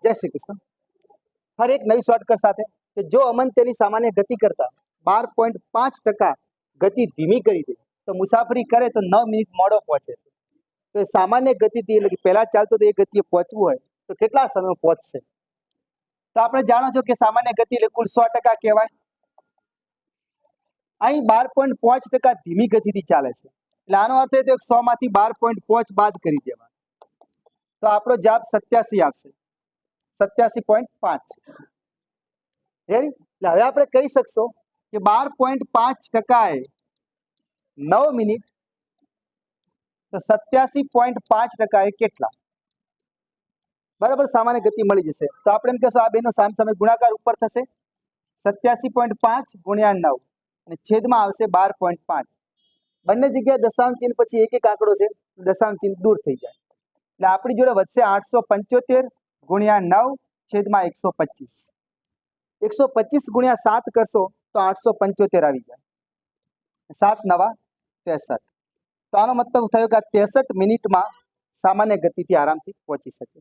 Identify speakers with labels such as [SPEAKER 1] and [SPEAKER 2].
[SPEAKER 1] જય શ્રી કૃષ્ણ। ફરી એક નવી શોર્ટકટ સાથે કે જો અમન તેની સામાન્ય ગતિ કરતા 12.5% ગતિ ધીમી કરી દે તો મુસાફરી કરે તો 9 મિનિટ મોડો પહોંચે છે। તો સામાન્ય ગતિથી એટલે કે પહેલા ચાલતો તો એ ગતિએ પહોંચવું હોય તો કેટલા સમયમાં પહોંચશે? તો આપણે જાણો છો કે સામાન્ય ગતિ એટલે કુલ 100% કહેવાય। અહીં 12.5% ધીમી ગતિથી ચાલે છે એટલે આનો અર્થ એ તો 100 માંથી 12.5 બાદ કરી દેવા તો આપણો જવાબ 87 આવશે। 87.5 રેડી। એટલે હવે આપણે કહી શકશો કે 12.5% એ 9 મિનિટ તો 87.5% એ કેટલા? બરાબર, સામાન્ય ગતિ મળી જશે। તો આપણે એમ કહેશો આ બેનો સામસામે ગુણાકાર ઉપર થશે 87.5 ગુણ્યા 9 અને છેદમાં આવશે 12.5। બંને જગ્યાએ દશાંશ ચિહ્ન પછી એક એક આંકડો છે, દશાંશ ચિહ્ન દૂર થઈ જાય એટલે આપણી જોડે વધશે 875 ગુણ્યા 9 છેદમાં 125। 125 ગુણ્યા 7 કરશો તો 875 આવી જાય, 7 નવા 63। તો આનો મતલબ થયો કે 63 મિનિટમાં સામાન્ય ગતિથી આરામથી પહોંચી શકે।